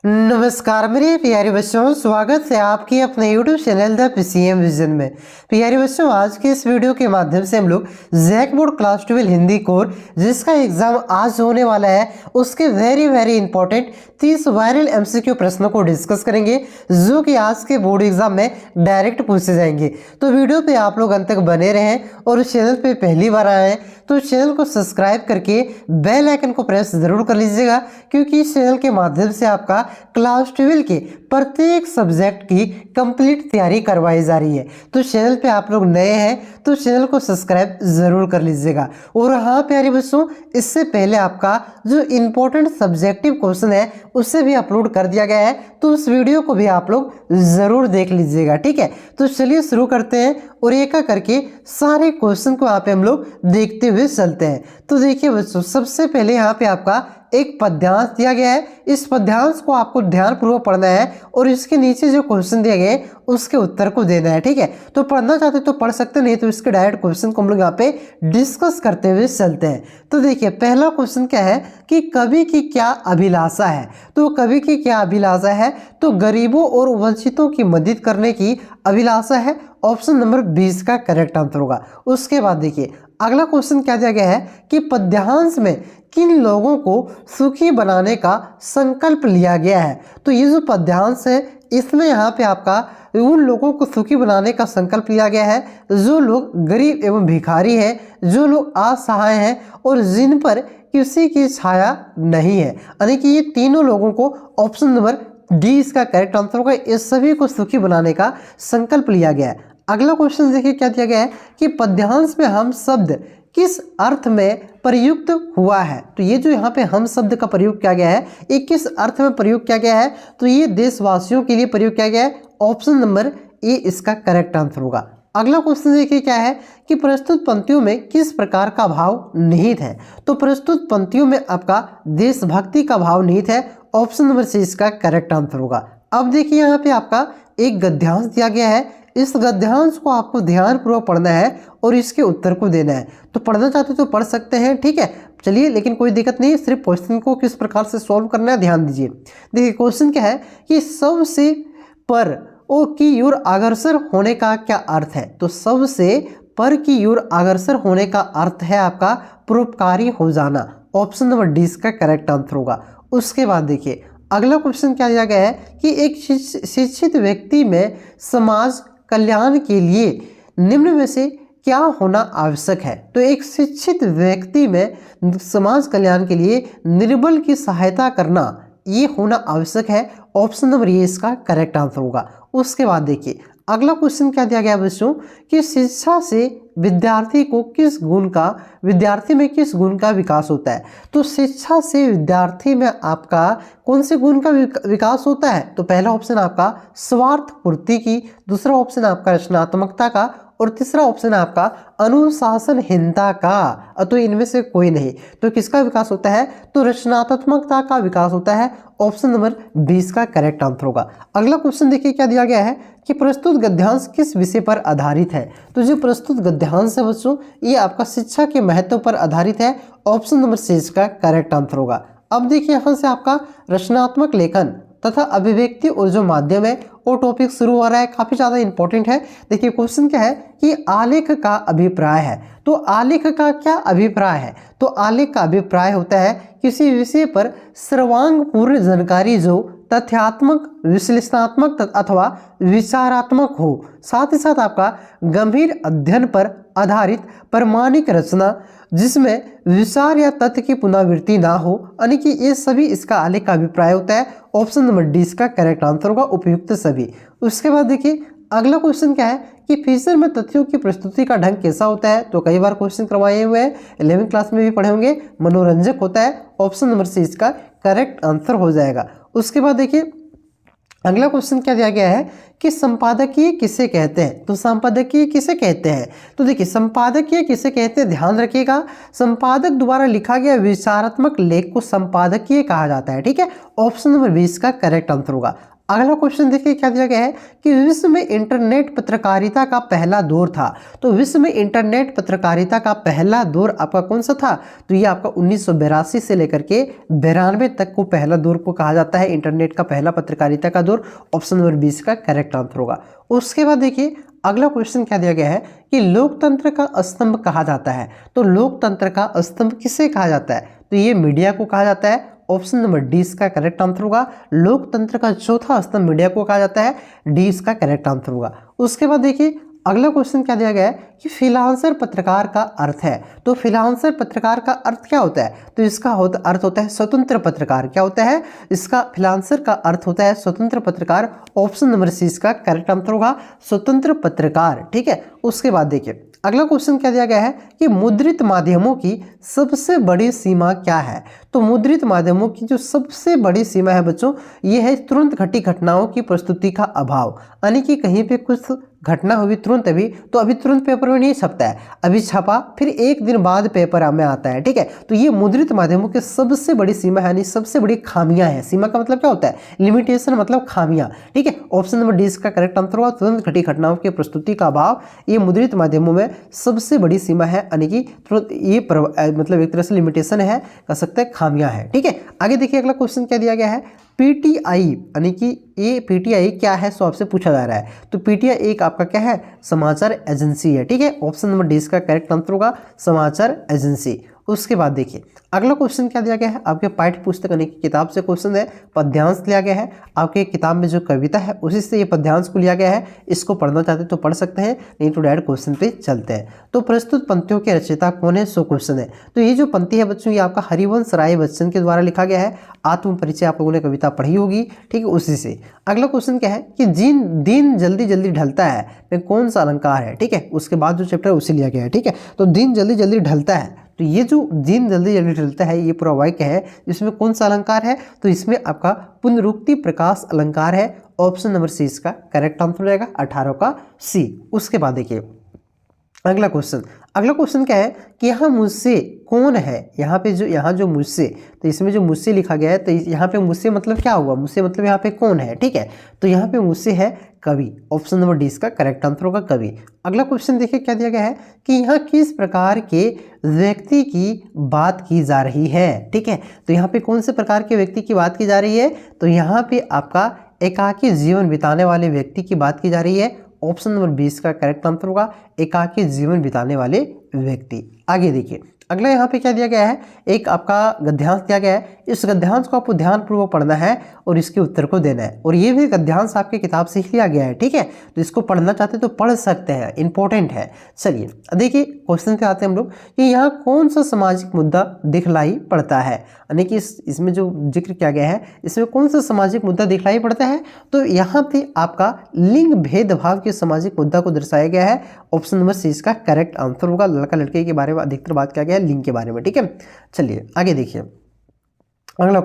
नमस्कार मेरे प्यारे बच्चों, स्वागत है आपके अपने YouTube channel the PCM vision में। प्यारे बच्चों, आज के इस वीडियो के माध्यम से हम लोग JAC board class 12 Hindi core जिसका एग्जाम आज होने वाला है उसके वेरी इंपॉर्टेंट 30 वायरल MCQ प्रश्नों को डिस्कस करेंगे जो कि आज के बोर्ड एग्जाम में डायरेक्ट पूछे जाएंगे। तो वीडियो पे आप लोग अंत तक बने रहें और उस चैनल पे पहली बार आए हैं तो चैनल को सब्सक्राइब करके बेल आइकन को प्रेस जरूर कर लीजिएगा, क्योंकि इस चैनल के माध्यम से आपका क्लास 12 के प्रत्येक सब्जेक्ट की कंप्लीट तैयारी करवाई जा रही है। तो चैनल पे आप लोग नए हैं तो चैनल को सब्सक्राइब जरूर कर लीजिएगा। और हाँ प्यारे बच्चों, इससे पहले आपका जो इम्पोर्टेंट सब्जेक्टिव क्वेश्चन है उससे भी अपलोड कर दिया गया है, तो उस वीडियो को भी आप लोग जरूर देख लीजिएगा। ठीक है, तो चलिए शुरू करते हैं और एक करके सारे क्वेश्चन को यहाँ पे हम लोग देखते हुए चलते हैं। तो देखिए बच्चों, सबसे पहले यहाँ पे आपका एक पद्यांश दिया गया है। इस पद्यांश को आपको ध्यानपूर्वक पढ़ना है और इसके नीचे जो क्वेश्चन दिए गए उसके उत्तर को देना है। ठीक है, तो पढ़ना चाहते तो पढ़ सकते, नहीं तो इसके डायरेक्ट क्वेश्चन को हम लोग यहाँ पे डिस्कस करते हुए चलते हैं। तो देखिए पहला क्वेश्चन क्या है कि कवि की क्या अभिलाषा है। तो कवि की क्या अभिलाषा है, तो गरीबों और वंचितों की मदद करने की अभिलाषा है। ऑप्शन नंबर 20 का करेक्ट आंसर होगा। उसके बाद देखिए अगला क्वेश्चन क्या दिया गया है कि पद्यांश में किन लोगों को सुखी बनाने का संकल्प लिया गया है। तो ये जो पद्यांश है इसमें यहाँ पे आपका उन लोगों को सुखी बनाने का संकल्प लिया गया है जो लोग गरीब एवं भिखारी हैं, जो लोग असहाय हैं और जिन पर किसी की छाया नहीं है। यानी कि ये तीनों लोगों को ऑप्शन नंबर डी इसका करेक्ट आंसर होगा। इस सभी को सुखी बनाने का संकल्प लिया गया है। अगला क्वेश्चन देखिए क्या दिया गया है कि पद्यांश में हम शब्द किस अर्थ में प्रयुक्त हुआ है। तो ये जो यहाँ पे हम शब्द का प्रयोग किया गया है ये किस अर्थ में प्रयोग किया गया है, तो ये देशवासियों के लिए प्रयोग किया गया है। ऑप्शन नंबर ए इसका करेक्ट आंसर होगा। अगला क्वेश्चन देखिए क्या है कि प्रस्तुत पंक्तियों में किस प्रकार का भाव निहित है। तो प्रस्तुत पंक्तियों में आपका देशभक्ति का भाव निहित है। ऑप्शन नंबर सी इसका करेक्ट आंसर होगा। अब देखिए यहाँ पे आपका एक गद्यांश दिया गया है। इस गद्यांश को आपको ध्यानपूर्वक पढ़ना है और इसके उत्तर को देना है। तो पढ़ना चाहते तो पढ़ सकते हैं, ठीक है, चलिए, लेकिन कोई दिक्कत नहीं, सिर्फ क्वेश्चन को किस प्रकार से सॉल्व करना है ध्यान दीजिए। देखिए क्वेश्चन क्या है कि सबसे पर ओ की ओर अग्रसर होने का क्या अर्थ है। तो सबसे पर की ओर अग्रसर होने का अर्थ है आपका परोपकारी हो जाना। ऑप्शन नंबर डी इसका करेक्ट आंसर होगा। उसके बाद देखिए अगला क्वेश्चन क्या दिया गया है कि एक शिक्षित व्यक्ति में समाज कल्याण के लिए निम्न में से क्या होना आवश्यक है। तो एक शिक्षित व्यक्ति में समाज कल्याण के लिए निर्बल की सहायता करना ये होना आवश्यक है। ऑप्शन नंबर ए इसका करेक्ट आंसर होगा। उसके बाद देखिए अगला क्वेश्चन क्या दिया गया बच्चों कि शिक्षा से विद्यार्थी में किस गुण का विकास होता है। तो शिक्षा से विद्यार्थी में आपका कौन से गुण का विकास होता है। तो पहला ऑप्शन आपका स्वार्थ पूर्ति की, दूसरा ऑप्शन आपका रचनात्मकता का और तीसरा ऑप्शन आपका अनुशासनहीनता का। तो इनमें से कोई नहीं, तो किसका विकास होता है, तो रचनात्मकता का विकास होता है। ऑप्शन नंबर 20 का करेक्ट आंसर होगा। अगला क्वेश्चन देखिए क्या दिया गया है कि प्रस्तुत गद्यांश किस विषय पर आधारित है। तो जो प्रस्तुत गद्यांश है बच्चों ये आपका शिक्षा के महत्व पर आधारित है। ऑप्शन नंबर सी इसका करेक्ट आंसर होगा। अब देखिए यहाँ से आपका रचनात्मक लेखन तथा अभिव्यक्ति और जो माध्यम है वो टॉपिक शुरू हो रहा है, काफी ज्यादा इंपॉर्टेंट है। देखिए क्वेश्चन क्या है कि आलेख का अभिप्राय है। तो आलेख का क्या अभिप्राय है, तो आलेख का अभिप्राय होता है किसी विषय पर सर्वांग पूर्ण जानकारी जो तथ्यात्मक, विश्लेषणात्मक अथवा विचारात्मक हो, साथ ही साथ आपका गंभीर अध्ययन पर आधारित प्रमाणिक रचना जिसमें विचार या तथ्य की पुनरावृत्ति ना हो, यानी कि ये सभी इसका आलेख का अभिप्राय होता है। ऑप्शन नंबर डी इसका करेक्ट आंसर होगा, उपयुक्त सभी। उसके बाद देखिए अगला क्वेश्चन क्या है कि फीचर में तथ्यों की प्रस्तुति का ढंग कैसा होता है। तो कई बार क्वेश्चन करवाए हुए हैं, 11वीं क्लास में भी पढ़े होंगे, मनोरंजक होता है। ऑप्शन नंबर सी इसका करेक्ट आंसर हो जाएगा। उसके बाद देखिए अगला क्वेश्चन क्या दिया गया है कि संपादकीय किसे कहते हैं। तो संपादकीय किसे कहते हैं, तो देखिए संपादकीय किसे कहते हैं ध्यान रखिएगा। संपादक द्वारा लिखा गया विचारात्मक लेख को संपादकीय कहा जाता है, ठीक है। ऑप्शन नंबर 20 का करेक्ट आंसर होगा। अगला क्वेश्चन देखिए क्या दिया गया है कि विश्व में इंटरनेट पत्रकारिता का पहला दौर था। तो विश्व में इंटरनेट पत्रकारिता का पहला दौर आपका कौन सा था? तो ये आपका 1982 से लेकर के 92 तक को पहला दौर को कहा जाता है इंटरनेट का पहला पत्रकारिता का दौर। ऑप्शन नंबर 20 का करेक्ट आंसर होगा। उसके बाद देखिए अगला क्वेश्चन क्या दिया गया है कि लोकतंत्र का स्तंभ कहा जाता है। तो लोकतंत्र का स्तंभ किसे कहा जाता है? तो ये मीडिया को कहा जाता है। ऑप्शन नंबर डी इसका करेक्ट आंसर होगा। लोकतंत्र का चौथा स्तंभ मीडिया को कहा जाता है, डी इसका करेक्ट आंसर होगा। उसके बाद देखिए अगला क्वेश्चन क्या दिया गया है कि फ्रीलांसर पत्रकार का अर्थ है। तो फ्रीलांसर पत्रकार का अर्थ क्या होता है? तो इसका अर्थ होता है स्वतंत्र पत्रकार। क्या होता है इसका? फ्रीलांसर का अर्थ होता है स्वतंत्र पत्रकार। ऑप्शन नंबर सी इसका करेक्ट आंसर होगा, स्वतंत्र पत्रकार। ठीक है। उसके बाद देखिए अगला क्वेश्चन क्या दिया गया है कि मुद्रित माध्यमों की सबसे बड़ी सीमा क्या है? तो मुद्रित माध्यमों की जो सबसे बड़ी सीमा है बच्चों, ये है तुरंत घटी घटनाओं की प्रस्तुति का अभाव। यानी कि कहीं पे कुछ घटना हुई तुरंत अभी, तो अभी तुरंत पेपर में नहीं छपता है, अभी छपा फिर एक दिन बाद पेपर में आता है। ठीक है। तो ये मुद्रित माध्यमों की सबसे बड़ी सीमा है, यानी सबसे बड़ी खामियां है। सीमा का मतलब क्या होता है? लिमिटेशन, मतलब खामियां। ठीक है। ऑप्शन नंबर डी इसका करेक्ट आंसर होगा, तुरंत घटी घटनाओं की प्रस्तुति का अभाव ये मुद्रित माध्यमों में सबसे बड़ी सीमा है, यानी कि ये मतलब एक तरह से लिमिटेशन है, कह सकते हैं खामियां है। ठीक है। आगे देखिए अगला क्वेश्चन क्या दिया गया है, पीटीआई यानी कि ये पीटीआई क्या है, सो आपसे पूछा जा रहा है। तो पीटीआई एक आपका क्या है? समाचार एजेंसी है। ठीक है। ऑप्शन नंबर डी इसका करेक्ट आंसर होगा, समाचार एजेंसी। उसके बाद देखिए अगला क्वेश्चन क्या दिया गया है, आपके पाठ्य पुस्तक यानी कि किताब से क्वेश्चन है, पद्यांश लिया गया है। आपके किताब में जो कविता है उसी से ये पद्यांश को लिया गया है। इसको पढ़ना चाहते तो पढ़ सकते हैं, नहीं तो डायरेक्ट क्वेश्चन पे चलते हैं। तो प्रस्तुत पंक्तियों के रचयिता कौन है, सो क्वेश्चन है। तो ये जो पंक्ति है बच्चों, ये आपका हरिवंश राय बच्चन के द्वारा लिखा गया है। आत्म परिचय आप लोगों ने कविता पढ़ी होगी। ठीक है। उसी से अगला क्वेश्चन क्या है कि दिन जल्दी जल्दी ढलता है में कौन सा अलंकार है? ठीक है। उसके बाद जो चैप्टर उसे लिया गया है। ठीक है। तो दिन जल्दी जल्दी ढलता है, तो ये जो दिन जल्दी जल्दी ढलता है ये पूरा वाक्य है, इसमें कौन सा अलंकार है? तो इसमें आपका पुनरुक्ति प्रकाश अलंकार है। ऑप्शन नंबर सी इसका करेक्ट आंसर रहेगा, 18 का सी। उसके बाद देखिए अगला क्वेश्चन क्या है कि यहाँ मुझसे कौन है? यहाँ जो मुझसे, तो इसमें जो मुझसे लिखा गया है, तो यहाँ पे मुझसे मतलब क्या हुआ? मुझसे मतलब यहाँ पे कौन है? ठीक है। तो यहाँ पे मुझसे है कवि। ऑप्शन नंबर डी इसका करेक्ट आंसर होगा, कवि। अगला क्वेश्चन देखिए क्या दिया गया है कि यहाँ किस प्रकार के व्यक्ति की बात की जा रही है? ठीक है। तो यहाँ पे कौन से प्रकार के व्यक्ति की बात की जा रही है? तो यहाँ पे आपका एकाकी जीवन बिताने वाले व्यक्ति की बात की जा रही है। ऑप्शन नंबर 20 का करेक्ट आंसर होगा, एकाकी जीवन बिताने वाले व्यक्ति। आगे देखिए अगला यहाँ पे क्या दिया गया है, एक आपका गद्यांश दिया गया है। इस गद्यांश को आपको ध्यानपूर्वक पढ़ना है और इसके उत्तर को देना है। और ये भी गद्यांश आपके किताब से ही लिया गया है। ठीक है। तो इसको पढ़ना चाहते तो पढ़ सकते हैं, इंपॉर्टेंट है। चलिए देखिए क्वेश्चन पे आते हैं हम लोग कि यहाँ कौन सा सामाजिक मुद्दा दिखलाई पड़ता है, यानी कि इसमें जो जिक्र किया गया है इसमें कौन सा सामाजिक मुद्दा दिखलाई पड़ता है? तो यहाँ पे आपका लिंग भेदभाव के सामाजिक मुद्दा को दर्शाया गया है। ऑप्शन नंबर सी इसका करेक्ट आंसर होगा। लड़का लड़के के बारे में अधिकतर बात किया गया है, लिंग के बारे में। ठीक है। चलिए आगे देखिए अगला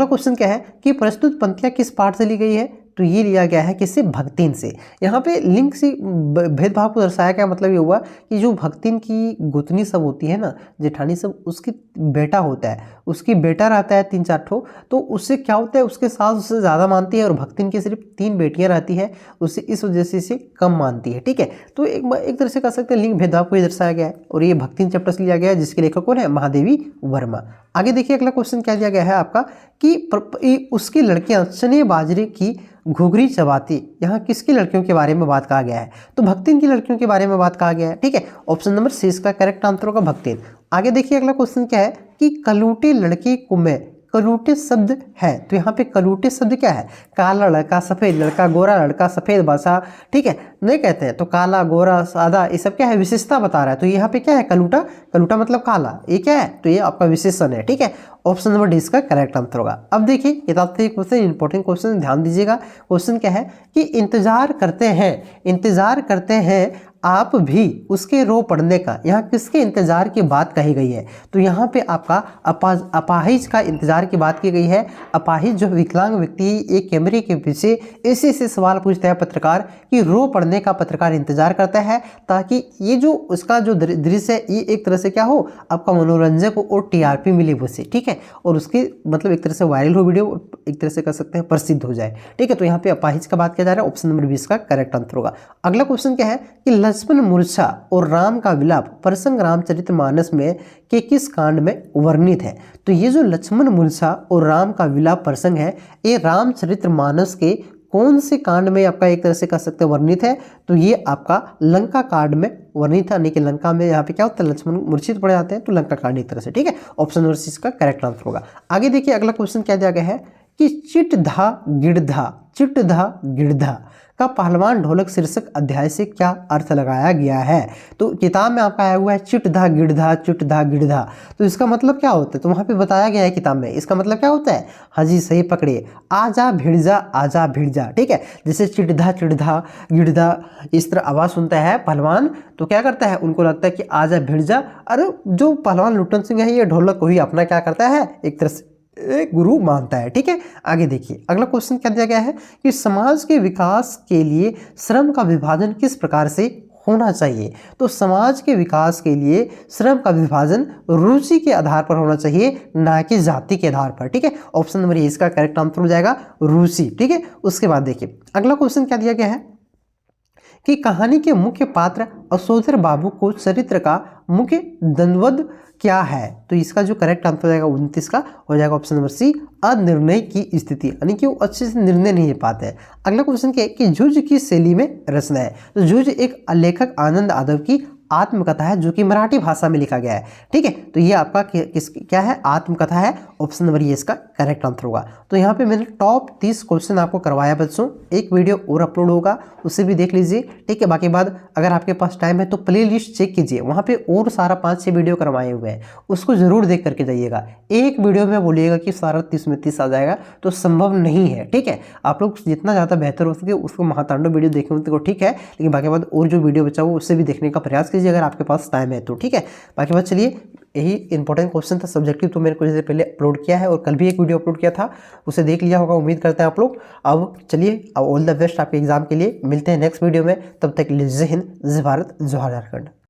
क्वेश्चन क्या है कि प्रस्तुत पंक्तियां किस पाठ से ली गई है? तो ये लिया गया है किससे? भक्तिन से। यहाँ पे लिंग से भेदभाव को दर्शाया गया, मतलब ये हुआ कि जो भक्तिन की गोतनी सब होती है ना, जेठानी सब, उसकी बेटा होता है, उसकी बेटा रहता है 3-4 ठो, तो उससे क्या होता है, उसके सास उससे ज़्यादा मानती है और भक्तिन की सिर्फ 3 बेटियां रहती है, उससे इस वजह से इसे कम मानती है। ठीक है। तो एक तरह से कह सकते हैं लिंग भेदभाव को दर्शाया गया है और ये भक्तिन चैप्टर से लिया गया है, जिसके लेखक कौन है? महादेवी वर्मा। आगे देखिए अगला क्वेश्चन क्या दिया गया है आपका कि उसकी लड़कियां चने बाजरे की घुघरी चबाती, यहाँ किसकी लड़कियों के बारे में बात कहा गया है? तो भक्तिन की लड़कियों के बारे में बात कहा गया है। ठीक है। ऑप्शन नंबर सी इसका करेक्ट आंसर होगा, भक्तिन। आगे देखिए अगला क्वेश्चन क्या है कि कलूटे लड़के कुमें कलूटे शब्द है। तो यहाँ पे कलूटे शब्द क्या है? काला लड़का, सफेद लड़का, गोरा लड़का, सफेद बासा। ठीक है। नहीं कहते हैं तो काला, गोरा, सादा, ये सब क्या है? विशेषता बता रहा है। तो यहाँ पे क्या है? कलूटा मतलब काला, ये क्या है? तो ये आपका विशेषण है। ठीक है। ऑप्शन नंबर डी इसका करेक्ट आंसर होगा। अब देखिए किताब से क्वेश्चन, इंपॉर्टेंट क्वेश्चन, ध्यान दीजिएगा। क्वेश्चन क्या है कि इंतजार करते हैं आप भी उसके रो पड़ने का, यहाँ किसके इंतजार की बात कही गई है? तो यहाँ पे आपका अपाहिज का इंतजार की बात की गई है। अपाहिज जो विकलांग व्यक्ति एक कैमरे के पीछे ऐसे ऐसे सवाल पूछता है पत्रकार कि रो पड़ने का पत्रकार इंतजार करता है, ताकि ये जो उसका जो दृश्य है ये एक तरह से क्या हो, आपका मनोरंजक हो और टीआरपी मिले उसे, ठीक है, और उसके मतलब एक तरह से वायरल हो वीडियो, एक तरह से कह सकते हैं प्रसिद्ध हो जाए, ठीक है। तो यहाँ पे अपाहिज का बात किया जा रहा है, ऑप्शन नंबर 20 का करेक्ट आंसर होगा। अगला क्वेश्चन क्या है कि लक्ष्मण मूर्छा और राम का विलाप प्रसंग रामचरितमानस में के किस कांड में वर्णित है? तो ये जो लक्ष्मण मूर्छा और राम का विलाप प्रसंग है, ये रामचरितमानस के कौन से कांड में आपका एक तरह से कह सकते हैं वर्णित है? तो ये आपका लंका कांड में वर्णित है, यानी कि लंका में यहाँ पे क्या होता है, लक्ष्मण मूर्छित पड़ जाते हैं, तो लंका कांड एक तरह से, ठीक है। ऑप्शन नंबर 6 का करेक्ट आंसर होगा। आगे देखिए अगला क्वेश्चन क्या दिया गया है कि चिटधा गिड़धा का पहलवान ढोलक शीर्षक अध्याय से क्या अर्थ लगाया गया है? तो किताब में आपका आया हुआ है चिटधा गिड़धा, तो इसका मतलब क्या होता है? तो वहाँ पे बताया गया है किताब में, इसका मतलब क्या होता है? हाँ जी, सही पकड़िए, आजा भिड़ जा, ठीक है। जैसे चिटधा गिड़धा इस तरह आवाज़ सुनता है पहलवान, तो क्या करता है, उनको लगता है कि आजा भिड़ जा। अरे जो पहलवान लुट्टन सिंह है ये ढोलक को ही अपना क्या करता है, एक तरह से एक गुरु मानता है, ठीक है। आगे देखिए अगला क्वेश्चन क्या दिया गया है कि समाज के विकास के लिए श्रम का विभाजन किस प्रकार से होना चाहिए? तो समाज के विकास के लिए श्रम का विभाजन रुचि के आधार पर होना चाहिए, ना कि जाति के आधार पर, ठीक है। ऑप्शन नंबर ए इसका करेक्ट आंसर हो जाएगा रुचि, ठीक है। उसके बाद देखिए अगला क्वेश्चन क्या दिया गया है कि कहानी के मुख्य पात्र असोधर बाबू को चरित्र का मुख्य द्वंद्व क्या है? तो इसका जो करेक्ट आंसर हो जाएगा 29 का हो जाएगा ऑप्शन नंबर सी, अनिर्णय की स्थिति, यानी कि वो अच्छे से निर्णय नहीं ले पाते हैं। अगला क्वेश्चन क्या है कि जुज की शैली में रचना है? तो जुज एक लेखक आनंद यादव की आत्मकथा है जो कि मराठी भाषा में लिखा गया है, ठीक है। तो ये आपका क्या है, आत्मकथा है। ऑप्शन नंबर ये इसका करेक्ट आंसर होगा। तो यहाँ पे मैंने टॉप 30 क्वेश्चन आपको करवाया बच्चों, एक वीडियो और अपलोड होगा उसे भी देख लीजिए, ठीक है। बाकी बाद अगर आपके पास टाइम है तो प्ले लिस्ट चेक कीजिए, वहाँ पे और सारा 5-6 वीडियो करवाए हुए हैं, उसको जरूर देख करके जाइएगा। एक वीडियो में बोलिएगा कि सारा 30 में 30 आ जाएगा तो संभव नहीं है, ठीक है। आप लोग जितना ज़्यादा बेहतर हो सके उसको महातांडव वीडियो देखें तो ठीक है, लेकिन बाकी बाद और जो वीडियो बचा हो उससे भी देखने का प्रयास कीजिए अगर आपके पास टाइम है तो, ठीक है। बाकी बात चलिए, यही इंपॉर्टेंट क्वेश्चन था सब्जेक्टिव, तो मैंने कुछ देर पहले अपलोड किया है और कल भी एक वीडियो अपलोड किया था, उसे देख लिया होगा, उम्मीद करते हैं आप लोग। अब चलिए, अब ऑल द बेस्ट आपके एग्जाम के लिए, मिलते हैं नेक्स्ट वीडियो में, तब तक के लिए जय हिंद, जय भारत, जय झारखंड।